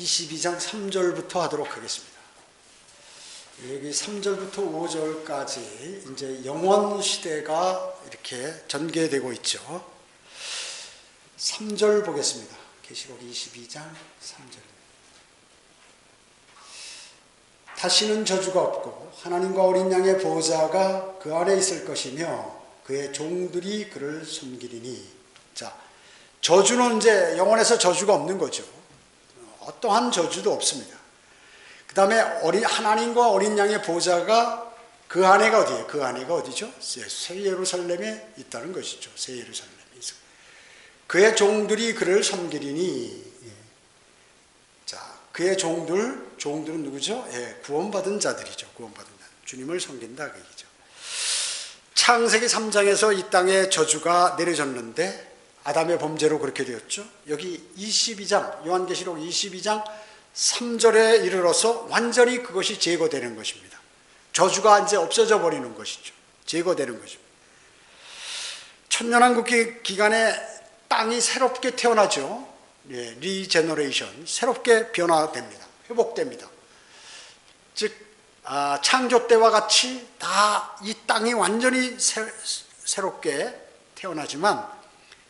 22장 3절부터 하도록 하겠습니다. 여기 3절부터 5절까지 이제 영원 시대가 이렇게 전개되고 있죠. 3절 보겠습니다. 계시록 22장 3절. 다시는 저주가 없고 하나님과 어린 양의 보좌가 그 안에 있을 것이며 그의 종들이 그를 섬기리니. 자, 저주는 이제 영원에서 저주가 없는 거죠. 어떠한 저주도 없습니다. 그 다음에 하나님과 어린 양의 보좌가 그 안에가 어디예요? 그 안에가 어디죠? 새 예루살렘에 있다는 것이죠. 새 예루살렘에 있어. 그의 종들이 그를 섬기리니. 자, 그의 종들은 누구죠? 구원받은 자들이죠. 구원받은 자. 주님을 섬긴다 그 얘기죠. 창세기 3장에서 이 땅에 저주가 내려졌는데 아담의 범죄로 그렇게 되었죠. 여기 22장, 요한계시록 22장 3절에 이르러서 완전히 그것이 제거되는 것입니다. 저주가 이제 없어져 버리는 것이죠. 제거되는 것입니다. 천년왕국 기간에 땅이 새롭게 태어나죠. 리제너레이션, 새롭게 변화됩니다. 회복됩니다. 즉 창조 때와 같이 다 이 땅이 완전히 새롭게 태어나지만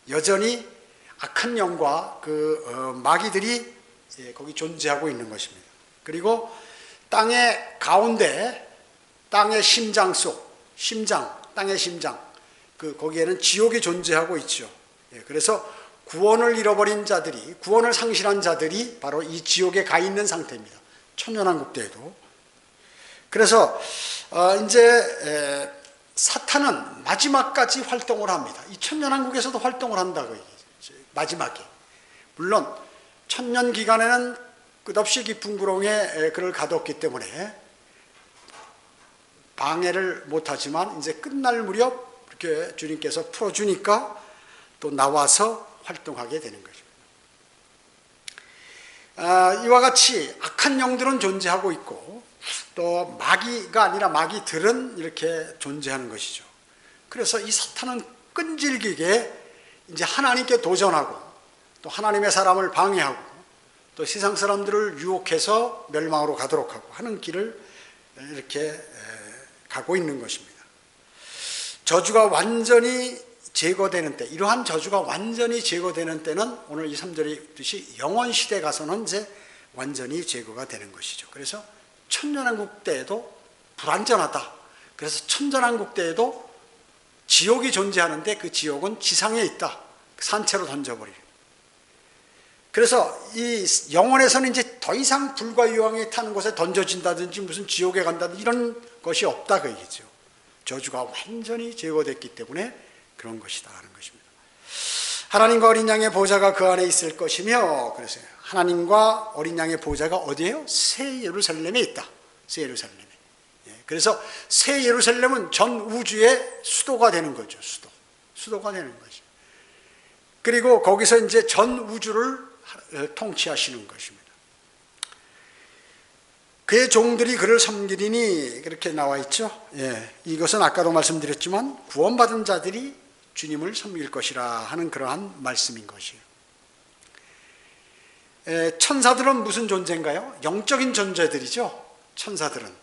여전히 악한 영과 마귀들이 거기 존재하고 있는 것입니다. 그리고 땅의 가운데, 땅의 심장 속, 땅의 심장, 거기에는 지옥이 존재하고 있죠. 그래서 구원을 잃어버린 자들이, 구원을 상실한 자들이 바로 이 지옥에 가 있는 상태입니다. 천년왕국 때에도. 그래서 이제 사탄은 마지막까지 활동을 합니다. 이 천년왕국에서도 활동을 한다고 얘기죠. 마지막에. 물론 천년 기간에는 끝없이 깊은 구렁에 그를 가뒀기 때문에 방해를 못하지만 이제 끝날 무렵 이렇게 주님께서 풀어주니까 또 나와서 활동하게 되는 거죠. 이와 같이 악한 영들은 존재하고 있고 또 마귀가 아니라 마귀들은 이렇게 존재하는 것이죠. 그래서 이 사탄은 끈질기게 이제 하나님께 도전하고 또 하나님의 사람을 방해하고 또 세상 사람들을 유혹해서 멸망으로 가도록 하고 하는 길을 이렇게 가고 있는 것입니다. 저주가 완전히 제거되는 때, 이러한 저주가 완전히 제거되는 때는 오늘 이 3절에 있듯이 영원 시대 가서는 이제 완전히 제거가 되는 것이죠. 그래서 천년왕국 때에도 불완전하다. 그래서 천년왕국 때에도 지옥이 존재하는데 그 지옥은 지상에 있다. 산채로 던져버리는. 그래서 이 영원에서는 이제 더 이상 불과 유황이 타는 곳에 던져진다든지 무슨 지옥에 간다든지 이런 것이 없다 그 얘기죠. 저주가 완전히 제거됐기 때문에 그런 것이다 하는 것입니다. 하나님과 어린 양의 보좌가 그 안에 있을 것이며, 그래서 하나님과 어린 양의 보좌가 어디에요? 새 예루살렘에 있다. 새 예루살렘에. 그래서 새 예루살렘은 전 우주의 수도가 되는 거죠. 수도가 되는 거죠. 그리고 거기서 이제 전 우주를 통치하시는 것입니다. 그의 종들이 그를 섬기리니 그렇게 나와 있죠. 이것은 아까도 말씀드렸지만 구원받은 자들이 주님을 섬길 것이라 하는 그러한 말씀인 것이에요. 천사들은 무슨 존재인가요? 영적인 존재들이죠. 천사들은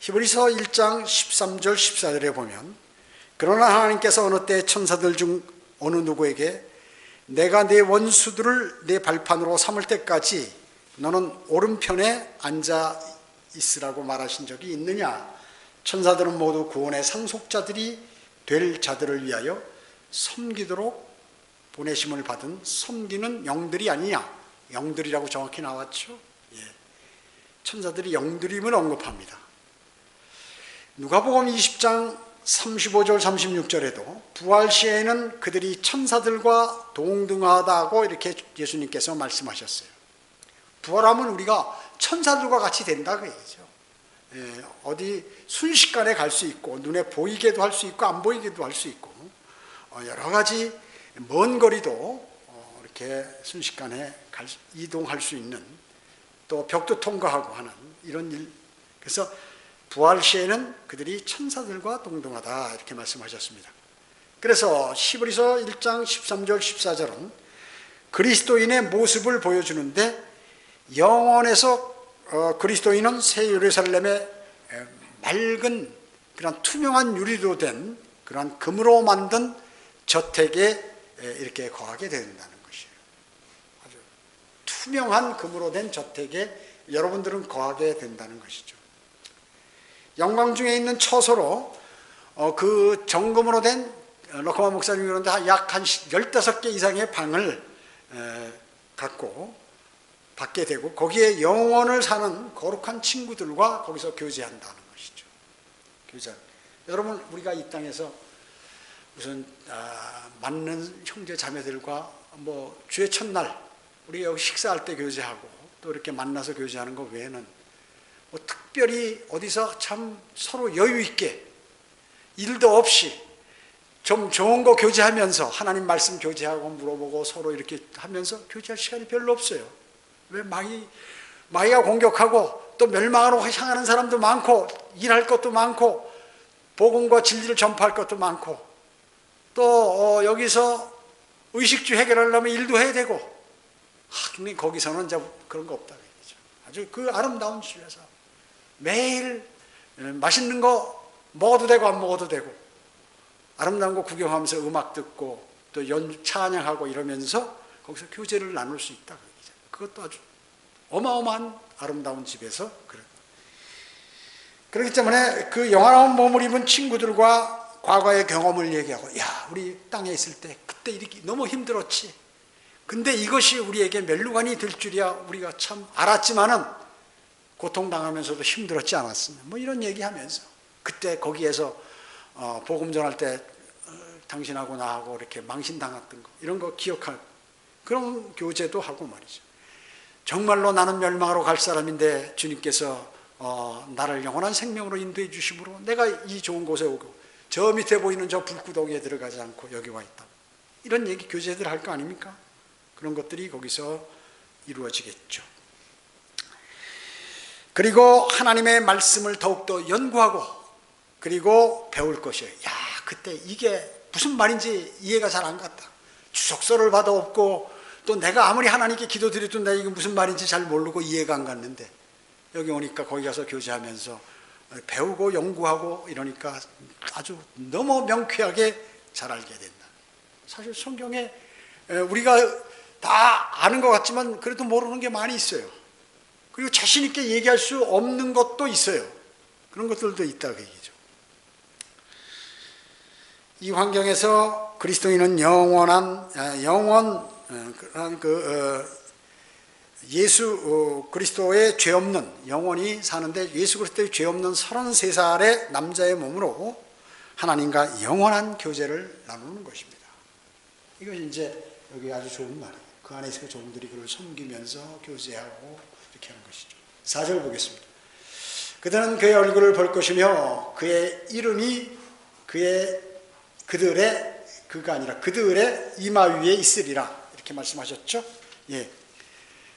히브리서 1장 13절 14절에 보면 그러나 하나님께서 어느 때 천사들 중 어느 누구에게 내가 내 원수들을 내 발판으로 삼을 때까지 너는 오른편에 앉아 있으라고 말하신 적이 있느냐? 천사들은 모두 구원의 상속자들이 될 자들을 위하여 섬기도록 보내심을 받은 섬기는 영들이 아니냐? 영들이라고 정확히 나왔죠. 천사들이 영들임을 언급합니다. 누가복음 20장 35절 36절에도 부활 시에는 그들이 천사들과 동등하다고 이렇게 예수님께서 말씀하셨어요. 부활하면 우리가 천사들과 같이 된다 그 얘기죠. 어디 순식간에 갈 수 있고 눈에 보이게도 할 수 있고 안 보이게도 할 수 있고 여러 가지 먼 거리도 이렇게 순식간에 이동할 수 있는, 또 벽도 통과하고 하는 이런 일. 그래서 부활 시에는 그들이 천사들과 동등하다 이렇게 말씀하셨습니다. 그래서 히브리서 1장 13절 14절은 그리스도인의 모습을 보여주는데 영원에서 그리스도인은 새 예루살렘의 맑은 그런 투명한 유리로 된 그런 금으로 만든 저택에 이렇게 거하게 된다는 것이에요. 아주 투명한 금으로 된 저택에 여러분들은 거하게 된다는 것이죠. 영광 중에 있는 처소로 그 정금으로 된 러커만 목사님이 그런데 약 한 15개 이상의 방을 갖고 받게 되고 거기에 영원을 사는 거룩한 친구들과 거기서 교제한다는 것이죠. 교제. 여러분 우리가 이 땅에서 무슨 맞는 형제 자매들과 뭐 주의 첫날 우리 여기 식사할 때 교제하고 또 이렇게 만나서 교제하는 것 외에는 뭐 특별히 어디서 참 서로 여유 있게 일도 없이 좀 좋은 거 교제하면서 하나님 말씀 교제하고 물어보고 서로 이렇게 하면서 교제할 시간이 별로 없어요. 왜 마귀가 공격하고 또 멸망으로 향하는 사람도 많고 일할 것도 많고 복음과 진리를 전파할 것도 많고 또 여기서 의식주 해결하려면 일도 해야 되고 근데 거기서는 이제 그런 거 없다 얘기죠. 아주 그 아름다운 집에서 매일 맛있는 거 먹어도 되고 안 먹어도 되고 아름다운 거 구경하면서 음악 듣고 또 찬양하고 이러면서 거기서 교제를 나눌 수 있다. 그것도 아주 어마어마한 아름다운 집에서 그래. 그렇기 때문에 그 영화로운 몸을 입은 친구들과 과거의 경험을 얘기하고 야 우리 땅에 있을 때 그때 이렇게 너무 힘들었지. 근데 이것이 우리에게 멸류관이 될 줄이야 우리가 참 알았지만은 고통당하면서도 힘들었지 않았으면 뭐 이런 얘기하면서 그때 거기에서 복음 전할 때 당신하고 나하고 이렇게 망신당했던 거 이런 거 기억할 그런 교제도 하고 말이죠. 정말로 나는 멸망으로 갈 사람인데 주님께서 나를 영원한 생명으로 인도해 주심으로 내가 이 좋은 곳에 오고 저 밑에 보이는 저 불구덩이에 들어가지 않고 여기 와 있다. 이런 얘기 교제들 할 거 아닙니까? 그런 것들이 거기서 이루어지겠죠. 그리고 하나님의 말씀을 더욱더 연구하고 그리고 배울 것이에요. 야, 그때 이게 무슨 말인지 이해가 잘 안 갔다. 주석서를 봐도 없고 또 내가 아무리 하나님께 기도드려도 내가 이게 무슨 말인지 잘 모르고 이해가 안 갔는데 여기 오니까 거기 가서 교제하면서 배우고 연구하고 이러니까 아주 너무 명쾌하게 잘 알게 된다. 사실 성경에 우리가 다 아는 것 같지만 그래도 모르는 게 많이 있어요. 그리고 자신 있게 얘기할 수 없는 것도 있어요. 그런 것들도 있다 그 얘기죠. 이 환경에서 그리스도인은 예수 그리스도의 죄 없는 영원히 사는데 예수 그리스도의 죄 없는 33살의 남자의 몸으로 하나님과 영원한 교제를 나누는 것입니다. 이것이 이제 여기 아주 좋은 말이에요. 그 안에서 종들이 그를 섬기면서 교제하고 이렇게 하는 것이죠. 4절 보겠습니다. 그들은 그의 얼굴을 볼 것이며 그의 이름이 그들의 이마 위에 있으리라. 이렇게 말씀하셨죠. 예.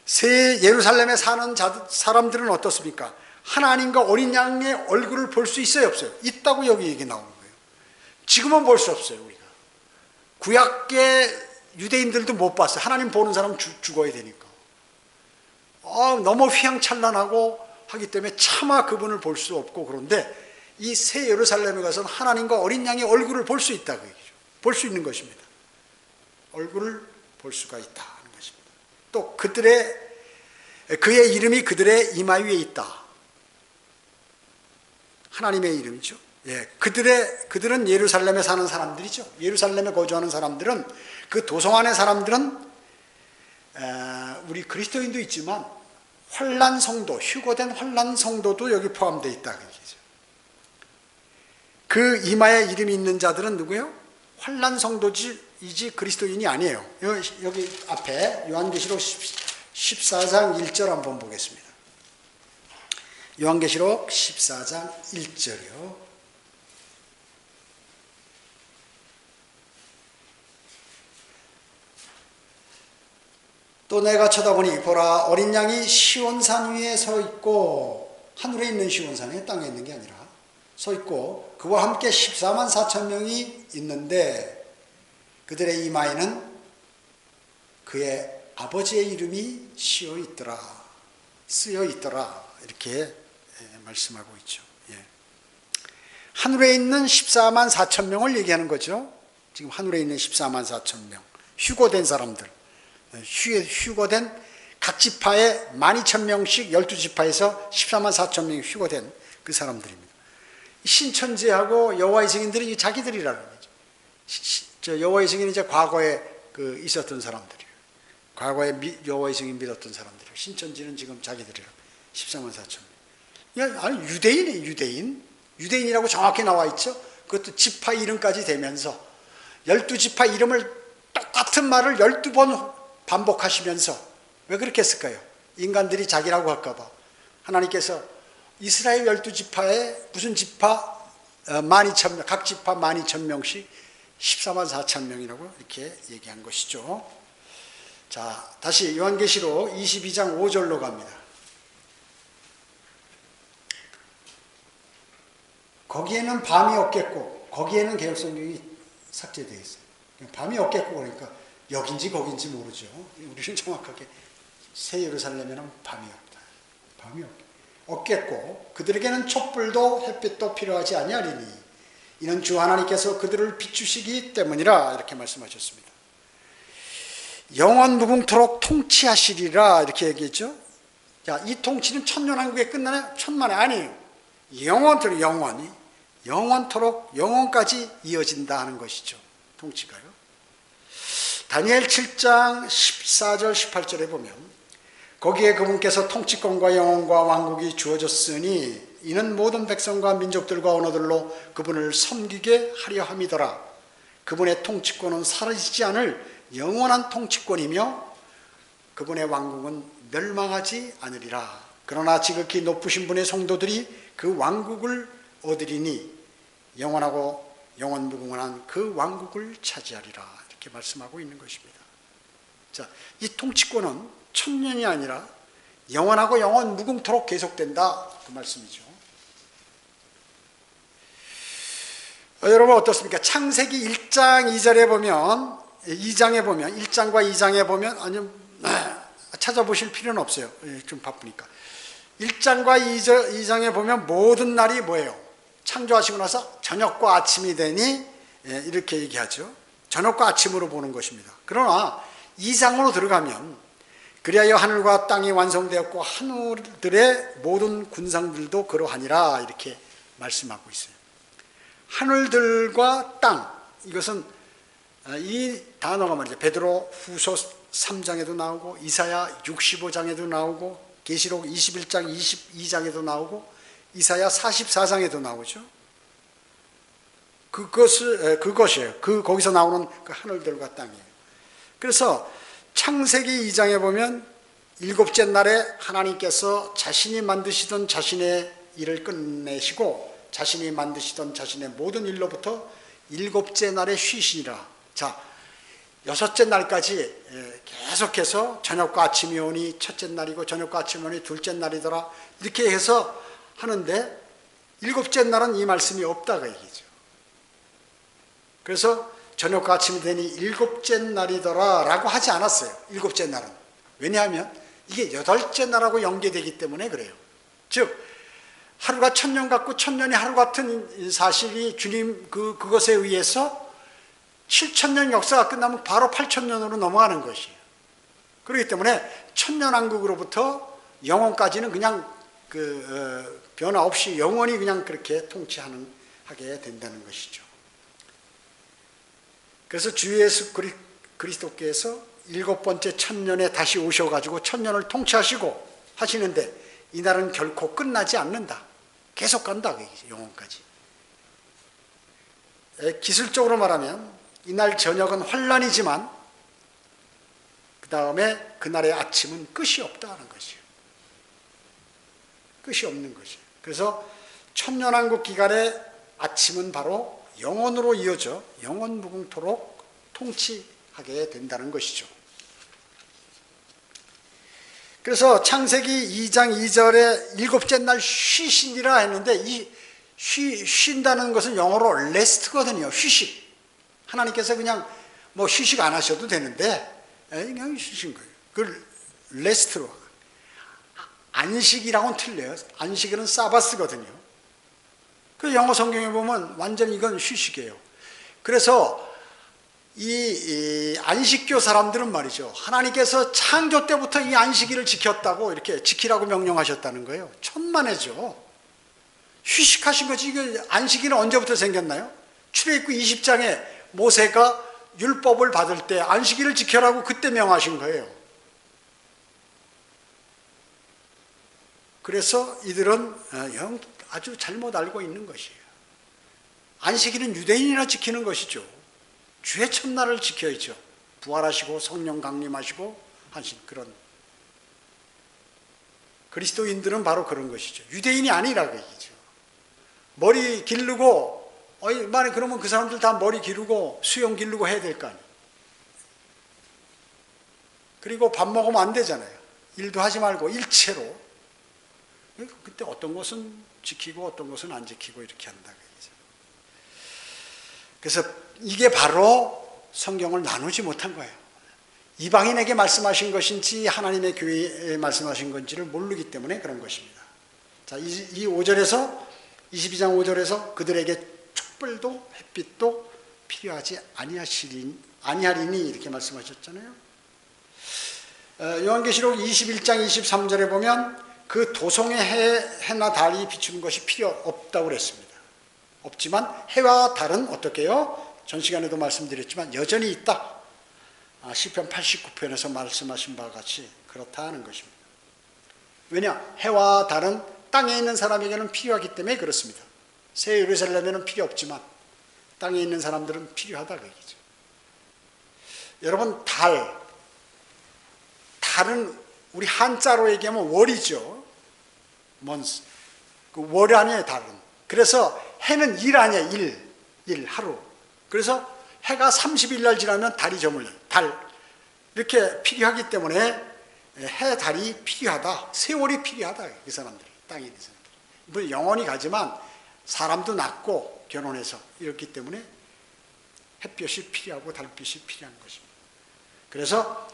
새 예루살렘에 사는 사람들은 어떻습니까? 하나님과 어린 양의 얼굴을 볼 수 있어요, 없어요? 있다고 여기 얘기 나오는 거예요. 지금은 볼 수 없어요, 우리가. 구약계 유대인들도 못 봤어요. 하나님 보는 사람은 죽어야 되니까. 너무 휘황찬란하고 하기 때문에 차마 그분을 볼 수 없고 그런데 이 새 예루살렘에 가서는 하나님과 어린 양의 얼굴을 볼 수 있다 그 얘기죠. 볼 수 있는 것입니다. 얼굴을 볼 수가 있다 하는 것입니다. 또 그의 이름이 그들의 이마 위에 있다. 하나님의 이름이죠. 예, 그들은 예루살렘에 사는 사람들이죠. 예루살렘에 거주하는 사람들은 그 도성 안의 사람들은 우리 그리스도인도 있지만 환난 성도, 휴거된 환난 성도도 여기 포함되어 있다 그 얘기죠. 그 이마에 이름이 있는 자들은 누구예요? 환난 성도이지 그리스도인이 아니에요. 여기 앞에 요한계시록 14장 1절 한번 보겠습니다. 요한계시록 14장 1절이요. 또 내가 쳐다보니 보라 어린 양이 시온산 위에 서 있고 하늘에 있는 시온산에 땅에 있는 게 아니라 서 있고 그와 함께 14만 4천 명이 있는데 그들의 이마에는 그의 아버지의 이름이 씌어 있더라. 쓰여 있더라. 이렇게 말씀하고 있죠. 예. 하늘에 있는 14만 4천 명을 얘기하는 거죠. 지금 하늘에 있는 14만 4천 명. 휴거된 사람들. 휴거된 각 지파에 12,000명씩 12지파에서 14만 4천 명이 휴거된 그 사람들입니다. 신천지하고 여호와의 증인들이 자기들이라는 거죠. 여호와의 증인은 이제 과거에 있었던 사람들이에요. 과거에 여호와의 증인 믿었던 사람들이에요. 신천지는 지금 자기들이라고. 14만 4천 명. 아니, 유대인이에요, 유대인. 유대인이라고 정확히 나와 있죠. 그것도 지파 이름까지 되면서 12지파 이름을 똑같은 말을 12번 반복하시면서 왜 그렇게 했을까요? 인간들이 자기라고 할까봐. 하나님께서 이스라엘 12지파에 무슨 지파 12,000명, 각 지파 12,000명씩 14만 4천 명이라고 이렇게 얘기한 것이죠. 자, 다시 요한계시록 22장 5절로 갑니다. 거기에는 밤이 없겠고, 거기에는 개혁성경이 삭제되어 있어요. 밤이 없겠고 그러니까 여긴지 거긴지 모르죠. 우리는 정확하게 새 예루살렘에는 밤이 없다. 밤이 없겠고 그들에게는 촛불도 햇빛도 필요하지 아니하리니 이는 주 하나님께서 그들을 비추시기 때문이라 이렇게 말씀하셨습니다. 영원 무궁토록 통치하시리라 이렇게 얘기했죠. 자, 이 통치는 천년왕국에 끝나나요? 천만에 아니에요. 영원토록 영원까지 이어진다 하는 것이죠. 통치가요. 다니엘 7장 14절 18절에 보면 거기에 그분께서 통치권과 영원과 왕국이 주어졌으니 이는 모든 백성과 민족들과 언어들로 그분을 섬기게 하려 함이더라. 그분의 통치권은 사라지지 않을 영원한 통치권이며 그분의 왕국은 멸망하지 않으리라. 그러나 지극히 높으신 분의 성도들이 그 왕국을 얻으리니 영원하고 영원무궁한 그 왕국을 차지하리라. 이렇게 말씀하고 있는 것입니다. 자, 이 통치권은 천년이 아니라 영원하고 영원무궁토록 계속된다. 그 말씀이죠. 여러분 어떻습니까? 창세기 1장 2절에 보면 1장과 2장에 보면 아니면 찾아보실 필요는 없어요. 좀 바쁘니까. 1장과 2장에 보면 모든 날이 뭐예요? 창조하시고 나서 저녁과 아침이 되니 이렇게 얘기하죠. 저녁과 아침으로 보는 것입니다. 그러나 2장으로 들어가면 그리하여 하늘과 땅이 완성되었고 하늘들의 모든 군상들도 그러하니라 이렇게 말씀하고 있어요. 하늘들과 땅, 이것은 이 단어가 말이죠. 베드로 후서 3장에도 나오고 이사야 65장에도 나오고 계시록 21장 22장에도 나오고 이사야 44장에도 나오죠. 그것이에요. 거기서 나오는 그 하늘들과 땅이에요. 그래서 창세기 2장에 보면 일곱째 날에 하나님께서 자신이 만드시던 자신의 일을 끝내시고 자신이 만드시던 자신의 모든 일로부터 일곱째 날에 쉬시니라. 자, 여섯째 날까지 계속해서 저녁과 아침이 오니 첫째 날이고 저녁과 아침이 오니 둘째 날이더라. 이렇게 해서 하는데 일곱째 날은 이 말씀이 없다가 얘기죠. 그래서 저녁과 아침이 되니 일곱째 날이더라 라고 하지 않았어요. 일곱째 날은. 왜냐하면 이게 여덟째 날하고 연계되기 때문에 그래요. 즉 하루가 천년 같고 천년이 하루 같은 사실이 주님 그것에 의해서 7,000년 역사가 끝나면 바로 8,000년으로 넘어가는 것이에요. 그렇기 때문에 천년왕국으로부터 영원까지는 그냥 변화 없이 영원히 그냥 그렇게 통치하게 된다는 것이죠. 그래서 주 예수 그리스도께서 일곱 번째 천년에 다시 오셔가지고 천년을 통치하시고 하시는데 이날은 결코 끝나지 않는다. 계속 간다. 영원까지. 기술적으로 말하면 이날 저녁은 환란이지만 그 다음에 그날의 아침은 끝이 없다는 것이에요. 끝이 없는 것이에요. 그래서 천년왕국 기간의 아침은 바로 영원으로 이어져 영원무궁토록 통치하게 된다는 것이죠. 그래서 창세기 2장 2절에 일곱째 날 쉬시니라 했는데 이 쉰다는 것은 영어로 레스트거든요. 휴식. 하나님께서 그냥 뭐 휴식 안 하셔도 되는데 그냥 쉬신 거예요. 그 레스트로. 안식이랑은 틀려요. 안식일은 사바스거든요. 그 영어 성경에 보면 완전 이건 휴식이에요. 그래서 이 안식교 사람들은 말이죠, 하나님께서 창조 때부터 이 안식일을 지켰다고 이렇게 지키라고 명령하셨다는 거예요. 천만에죠. 휴식하신 거지. 이게 안식일은 언제부터 생겼나요? 출애굽기 20장에 모세가 율법을 받을 때 안식일을 지켜라고 그때 명하신 거예요. 그래서 이들은 아주 잘못 알고 있는 것이에요. 안식일은 유대인이나 지키는 것이죠. 주의 첫날을 지켜야죠. 부활하시고 성령 강림하시고 하신 그런, 그리스도인들은 바로 그런 것이죠. 유대인이 아니라고 얘기죠. 머리 기르고, 만약 그러면 그 사람들 다 머리 기르고 수염 기르고 해야 될 거 아니에요. 그리고 밥 먹으면 안 되잖아요. 일도 하지 말고 일체로. 그때 어떤 것은 지키고 어떤 것은 안 지키고 이렇게 한다. 그래서 이게 바로 성경을 나누지 못한 거예요. 이방인에게 말씀하신 것인지 하나님의 교회에 말씀하신 건지를 모르기 때문에 그런 것입니다. 자, 이 5절에서 22장 5절에서 그들에게 촛불도 햇빛도 필요하지 아니하리니 이렇게 말씀하셨잖아요. 요한계시록 21장 23절에 보면 그 도성의 해나 달이 비추는 것이 필요 없다고 그랬습니다. 없지만 해와 달은 어떻게 해요? 전 시간에도 말씀드렸지만 여전히 있다. 시편 89편에서 말씀하신 바와 같이 그렇다는 것입니다. 왜냐? 해와 달은 땅에 있는 사람에게는 필요하기 때문에 그렇습니다. 새 예루살렘에는 필요 없지만 땅에 있는 사람들은 필요하다 그 얘기죠. 여러분, 달은 우리 한자로 얘기하면 월이죠. 그 월 아니에요, 달은. 그래서 해는 일 아니에요. 일 하루. 그래서 해가 30일 날 지나면 달이 저물려요. 달. 이렇게 필요하기 때문에 해, 달이 필요하다. 세월이 필요하다. 그 사람들이. 땅에 있는 사람들이. 물론 영원히 가지만 사람도 낳고 결혼해서 이렇기 때문에 햇볕이 필요하고 달빛이 필요한 것입니다. 그래서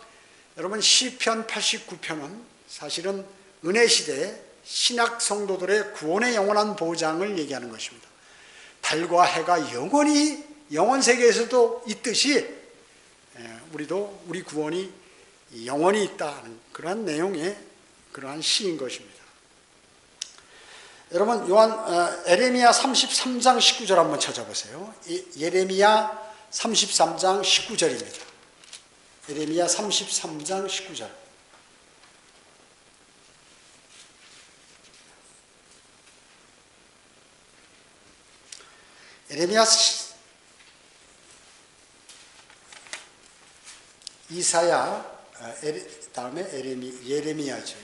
여러분, 시편 89편은 사실은 은혜시대에 신약 성도들의 구원의 영원한 보장을 얘기하는 것입니다. 달과 해가 영원히 영원 세계에서도 있듯이 우리도 우리 구원이 영원히 있다는 그러한 내용의 그러한 시인 것입니다. 여러분, 에레미야 33장 19절 한번 찾아보세요. 예레미야 33장 19절입니다. 에레미야 33장 19절. 에레미야, 이사야, 다음에 예레미야죠.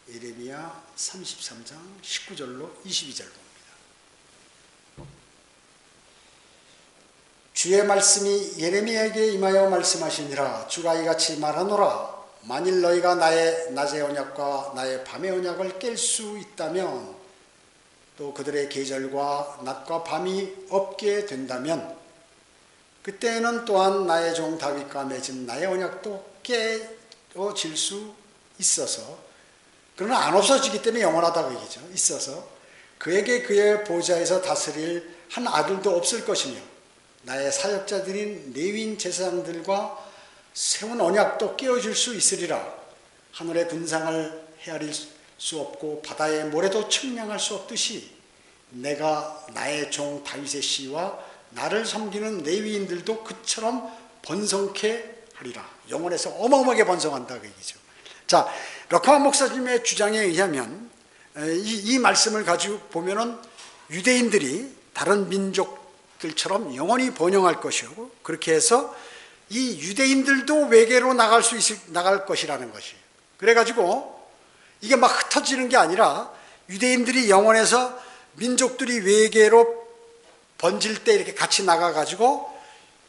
예레미야 33장 19절로 22절 봅니다. 주의 말씀이 예레미야에게 임하여 말씀하시니라. 주가 이같이 말하노라. 만일 너희가 나의 낮의 언약과 나의 밤의 언약을 깰 수 있다면, 또 그들의 계절과 낮과 밤이 없게 된다면, 그때에는 또한 나의 종 다윗과 맺은 나의 언약도 깨어질 수 있어서, 그러나 안 없어지기 때문에 영원하다고 얘기죠. 있어서 그에게 그의 보좌에서 다스릴 한 아들도 없을 것이며, 나의 사역자들인 레위인 제사장들과 세운 언약도 깨어질 수 있으리라. 하늘의 군상을 헤아릴 수 없고 바다의 모래도 측량할 수 없듯이 내가 나의 종 다윗의 씨와 나를 섬기는 레위인들도 그처럼 번성케 하리라. 영원에서 어마어마하게 번성한다 그 얘기죠. 자, 럭커만 목사님의 주장에 의하면 이 말씀을 가지고 보면은 유대인들이 다른 민족들처럼 영원히 번영할 것이고, 그렇게 해서 이 유대인들도 외계로 나갈 것이라는 것이에요. 그래가지고 이게 막 흩어지는 게 아니라 유대인들이 영원해서 민족들이 외계로 번질 때 이렇게 같이 나가가지고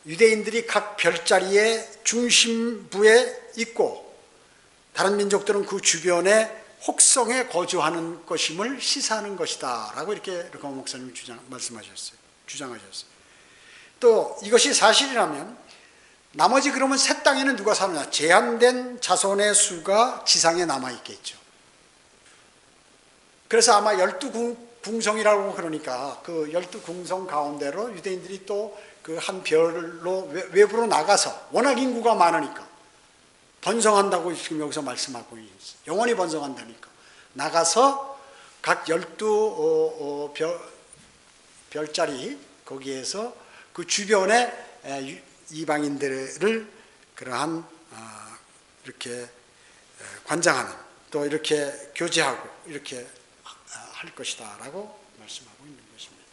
유대인들이 각 별자리의 중심부에 있고 다른 민족들은 그 주변에 혹성에 거주하는 것임을 시사하는 것이다 라고 이렇게 르카모 목사님이 주장하셨어요. 또 이것이 사실이라면 나머지 그러면 새 땅에는 누가 사느냐? 제한된 자손의 수가 지상에 남아있겠죠. 그래서 아마 12궁성이라고 그러니까 그 12궁성 가운데로 유대인들이 또 그 한 별로 외부로 나가서 워낙 인구가 많으니까 번성한다고 지금 여기서 말씀하고 있어요. 영원히 번성한다니까. 나가서 각 12별짜리 거기에서 그 주변에 이방인들을 그러한 이렇게 관장하는 또 이렇게 교제하고 이렇게 할 것이다 라고 말씀하고 있는 것입니다.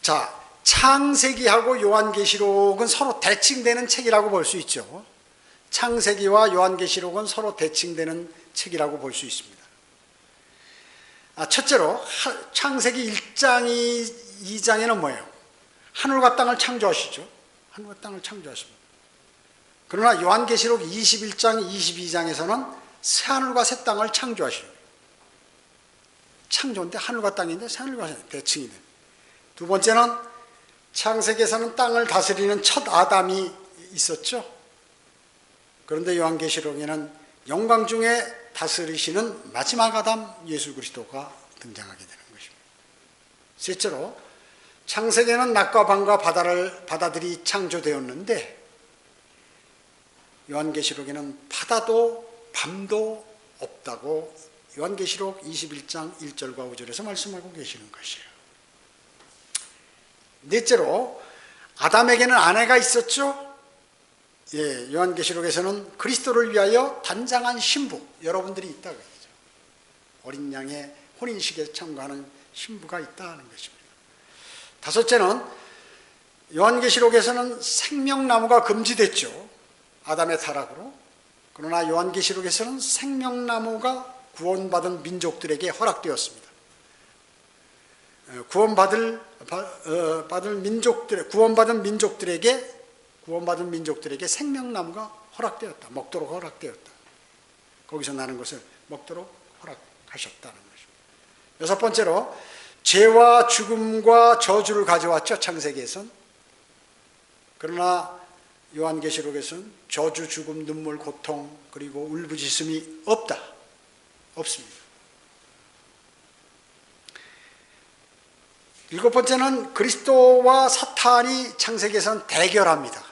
자, 창세기하고 요한계시록은 서로 대칭되는 책이라고 볼 수 있죠. 창세기와 요한계시록은 서로 대칭되는 책이라고 볼 수 있습니다. 첫째로 창세기 1장 2장에는 뭐예요? 하늘과 땅을 창조하시죠. 하늘과 땅을 창조하십니다. 그러나 요한계시록 21장 22장에서는 새하늘과 새 땅을 창조하시는 거예요. 창조인데 하늘과 땅인데 새하늘과 새 땅 대칭이 돼요. 두 번째는 창세기에서는 땅을 다스리는 첫 아담이 있었죠. 그런데 요한계시록에는 영광 중에 다스리시는 마지막 아담 예수 그리스도가 등장하게 되는 것입니다. 셋째로 창세기에는 낮과 밤과 바다들이 창조되었는데 요한계시록에는 바다도 밤도 없다고 요한계시록 21장 1절과 5절에서 말씀하고 계시는 것이에요. 넷째로 아담에게는 아내가 있었죠. 예, 요한계시록에서는 그리스도를 위하여 단장한 신부, 여러분들이 있다고 얘기죠. 어린 양의 혼인식에 참가하는 신부가 있다는 것입니다. 다섯째는 요한계시록에서는 생명나무가 금지됐죠. 아담의 타락으로. 그러나 요한계시록에서는 생명나무가 구원받은 민족들에게 허락되었습니다. 구원받은 민족들에게 생명나무가 허락되었다. 먹도록 허락되었다. 거기서 나는 것을 먹도록 허락하셨다는 것입니다. 여섯 번째로 죄와 죽음과 저주를 가져왔죠. 창세기에서는. 그러나 요한계시록에서는 저주, 죽음, 눈물, 고통 그리고 울부짖음이 없습니다. 일곱 번째는 그리스도와 사탄이 창세기에서는 대결합니다.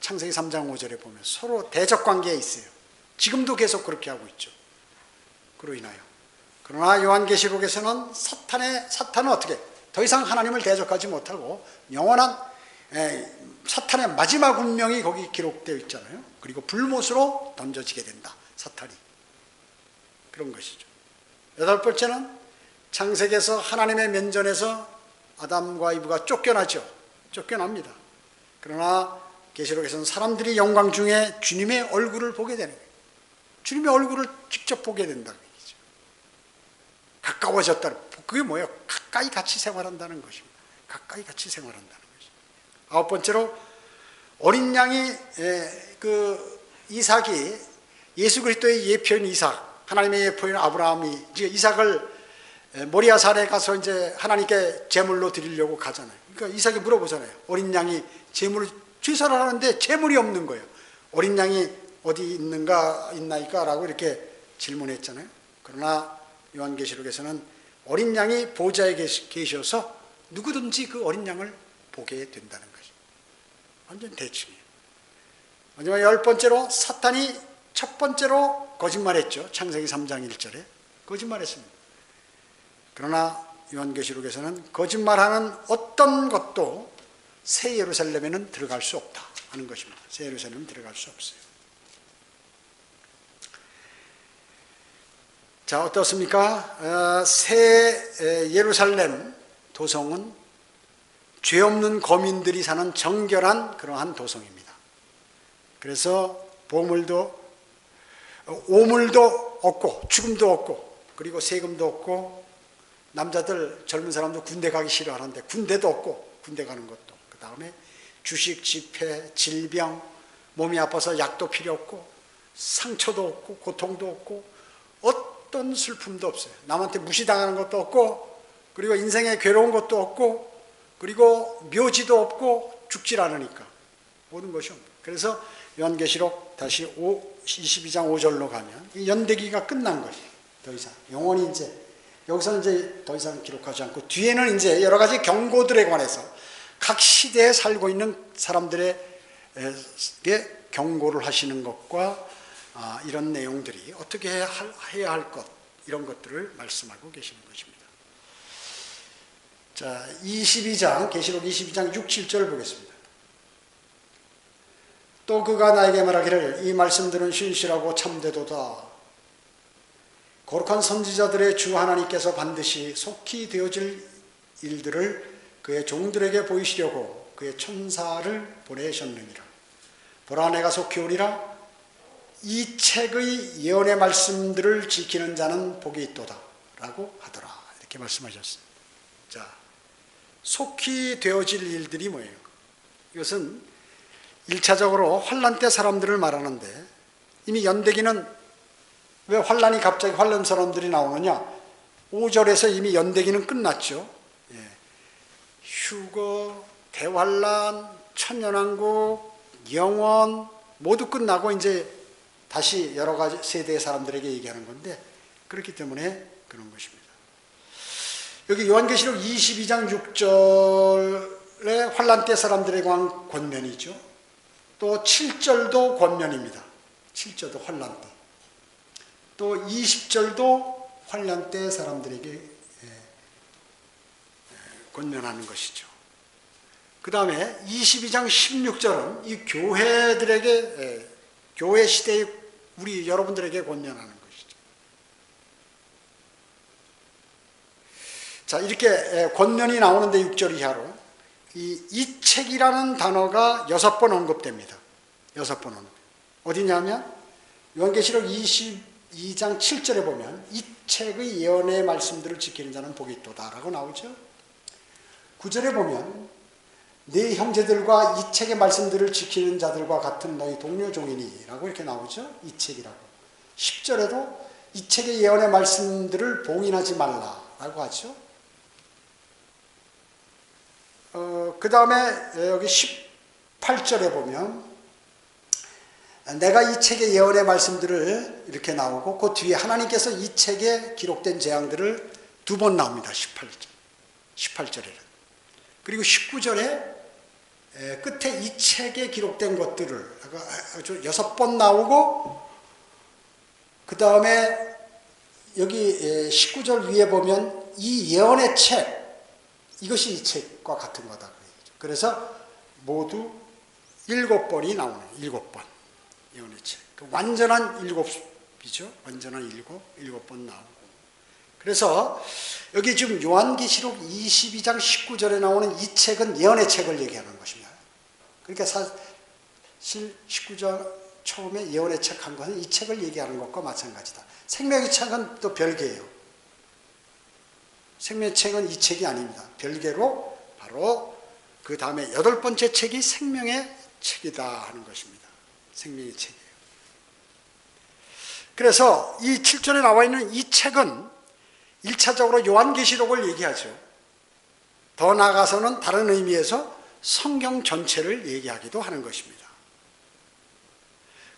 창세기 3장 5절에 보면 서로 대적관계에 있어요. 지금도 계속 그렇게 하고 있죠. 그로 인하여. 그러나 요한계시록에서는 사탄은 어떻게? 더 이상 하나님을 대적하지 못하고 영원한 사탄의 마지막 운명이 거기 기록되어 있잖아요. 그리고 불못으로 던져지게 된다. 사탄이. 그런 것이죠. 여덟 번째는 창세기에서 하나님의 면전에서 아담과 이브가 쫓겨납니다. 그러나 계시록에서는 사람들이 영광 중에 주님의 얼굴을 보게 되는 거예요. 주님의 얼굴을 직접 보게 된다는 얘기죠. 가까워졌다. 그게 뭐예요? 가까이 같이 생활한다는 것입니다. 가까이 같이 생활한다는 것입니다. 아홉 번째로 어린 양이 이삭이 예수 그리스도의 예표인 이삭, 하나님의 예표인 아브라함이 이삭을 모리아산에 가서 이제 하나님께 제물로 드리려고 가잖아요. 그러니까 이삭이 물어보잖아요. 어린 양이 제물을 제사를 하는데 제물이 없는 거예요. 어린 양이 어디 있나이까? 라고 이렇게 질문했잖아요. 그러나 요한계시록에서는 어린 양이 보좌에 계셔서 누구든지 그 어린 양을 보게 된다는 것이죠. 완전 대칭이에요. 마지막 열 번째로 사탄이 첫 번째로 거짓말했죠. 창세기 3장 1절에 거짓말했습니다. 그러나 요한계시록에서는 거짓말하는 어떤 것도 새 예루살렘에는 들어갈 수 없다 하는 것입니다. 새 예루살렘은 들어갈 수 없어요. 자, 어떻습니까? 새 예루살렘 도성은 죄 없는 거민들이 사는 정결한 그러한 도성입니다. 그래서 오물도 없고 죽음도 없고 그리고 세금도 없고 남자들 젊은 사람도 군대 가기 싫어하는데 군대도 없고 군대 가는 것도 그 다음에 주식, 지폐, 질병, 몸이 아파서 약도 필요 없고 상처도 없고 고통도 없고 어떤 슬픔도 없어요. 남한테 무시당하는 것도 없고 그리고 인생에 괴로운 것도 없고 그리고 묘지도 없고 죽질 않으니까 모든 것이 없는. 그래서 요한계시록 다시 22장 5절로 가면 이 연대기가 끝난 것이에요. 더 이상 영원히 이제 여기서는 이제 더 이상 기록하지 않고 뒤에는 이제 여러 가지 경고들에 관해서 각 시대에 살고 있는 사람들에게 경고를 하시는 것과 이런 내용들이 어떻게 해야 할 것, 이런 것들을 말씀하고 계시는 것입니다. 자, 22장, 계시록 22장 6, 7절 보겠습니다. 또 그가 나에게 말하기를 이 말씀들은 신실하고 참되도다. 거룩한 선지자들의 주 하나님께서 반드시 속히 되어질 일들을 그의 종들에게 보이시려고 그의 천사를 보내셨느니라. 보라, 내가 속히 오리라. 이 책의 예언의 말씀들을 지키는 자는 복이 있도다 라고 하더라. 이렇게 말씀하셨습니다. 자, 속히 되어질 일들이 뭐예요? 이것은 1차적으로 환란 때 사람들을 말하는데, 이미 연대기는 왜 환란이 갑자기 환란선언들이 나오느냐? 5절에서 이미 연대기는 끝났죠. 휴거, 대환란, 천년왕국, 영원 모두 끝나고 이제 다시 여러 가지 세대의 사람들에게 얘기하는 건데, 그렇기 때문에 그런 것입니다. 여기 요한계시록 22장 6절에 환란 때 사람들에 관한 권면이죠. 또 7절도 권면입니다. 7절도 환란 때. 또 20절도 환란 때 사람들에게 권면하는 것이죠. 그 다음에 22장 16절은 이 교회들에게, 교회 시대의 우리 여러분들에게 권면하는 것이죠. 자, 이렇게 권면이 나오는데 6절 이하로 이 책이라는 단어가 6번 언급됩니다. 6번 언급. 어디냐면 요한계시록 22장 7절에 보면 이 책의 예언의 말씀들을 지키는 자는 복이 있도다라고 나오죠. 9절에 보면 네 형제들과 이 책의 말씀들을 지키는 자들과 같은 너희 동료 종이니 라고 이렇게 나오죠. 이 책이라고. 10절에도 이 책의 예언의 말씀들을 봉인하지 말라라고 하죠. 그 다음에 여기 18절에 보면 내가 이 책의 예언의 말씀들을 이렇게 나오고, 그 뒤에 하나님께서 이 책에 기록된 재앙들을 2번 나옵니다. 18절에는. 그리고 19절에 끝에 이 책에 기록된 것들을 6번 나오고, 그 다음에 여기 19절 위에 보면 이 예언의 책, 이것이 이 책과 같은 거다. 그래서 모두 7번이 나오네요. 7번. 예언의 책. 완전한 7이죠. 완전한 7번 나오고. 그래서 여기 지금 요한계시록 22장 19절에 나오는 이 책은 예언의 책을 얘기하는 것입니다. 그러니까 사실 19장 처음에 예언의 책 한 것은 이 책을 얘기하는 것과 마찬가지다. 생명의 책은 또 별개예요. 생명의 책은 이 책이 아닙니다. 별개로 바로 그 다음에 8번째 책이 생명의 책이다 하는 것입니다. 생명의 책이에요. 그래서 이 7절에 나와 있는 이 책은 1차적으로 요한계시록을 얘기하죠. 더 나아가서는 다른 의미에서 성경 전체를 얘기하기도 하는 것입니다.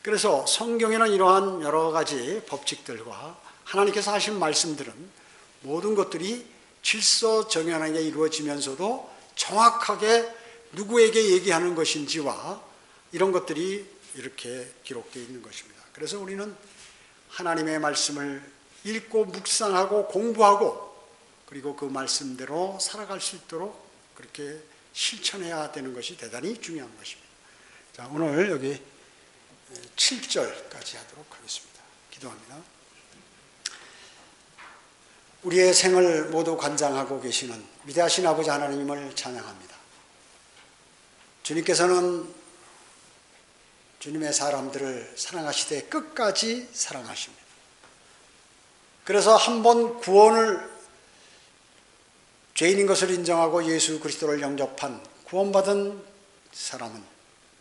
그래서 성경에는 이러한 여러 가지 법칙들과 하나님께서 하신 말씀들은 모든 것들이 질서정연하게 이루어지면서도 정확하게 누구에게 얘기하는 것인지와 이런 것들이 이렇게 기록되어 있는 것입니다. 그래서 우리는 하나님의 말씀을 읽고 묵상하고 공부하고 그리고 그 말씀대로 살아갈 수 있도록 그렇게 실천해야 되는 것이 대단히 중요한 것입니다. 자, 오늘 여기 7절까지 하도록 하겠습니다. 기도합니다. 우리의 생을 모두 관장하고 계시는 위대하신 아버지 하나님을 찬양합니다. 주님께서는 주님의 사람들을 사랑하시되 끝까지 사랑하십니다. 그래서 한번 구원을, 죄인인 것을 인정하고 예수 그리스도를 영접한 구원받은 사람은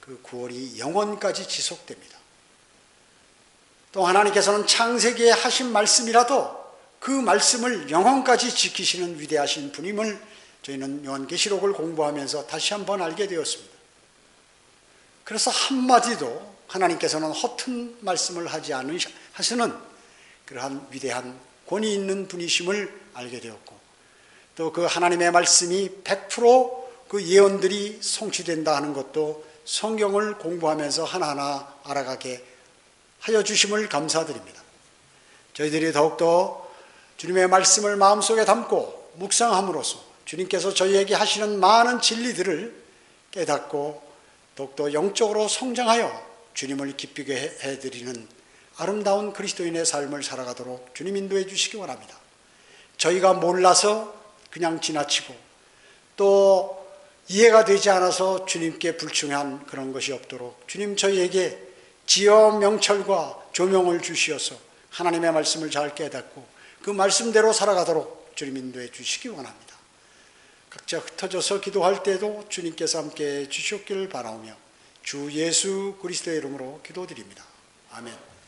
그 구원이 영원까지 지속됩니다. 또 하나님께서는 창세기에 하신 말씀이라도 그 말씀을 영원까지 지키시는 위대하신 분임을 저희는 요한계시록을 공부하면서 다시 한번 알게 되었습니다. 그래서 한마디도 하나님께서는 허튼 말씀을 하시는 그러한 위대한 권위 있는 분이심을 알게 되었고, 또 그 하나님의 말씀이 100%그 예언들이 성취된다 하는 것도 성경을 공부하면서 하나하나 알아가게 하여 주심을 감사드립니다. 저희들이 더욱더 주님의 말씀을 마음속에 담고 묵상함으로써 주님께서 저희에게 하시는 많은 진리들을 깨닫고 더욱더 영적으로 성장하여 주님을 기쁘게 해드리는 아름다운 그리스도인의 삶을 살아가도록 주님 인도해 주시기 원합니다. 저희가 몰라서 그냥 지나치고 또 이해가 되지 않아서 주님께 불충한 그런 것이 없도록 주님 저희에게 지어 명철과 조명을 주시어서 하나님의 말씀을 잘 깨닫고 그 말씀대로 살아가도록 주님 인도해 주시기 원합니다. 각자 흩어져서 기도할 때도 주님께서 함께 주시옵기를 바라오며 주 예수 그리스도의 이름으로 기도드립니다. 아멘.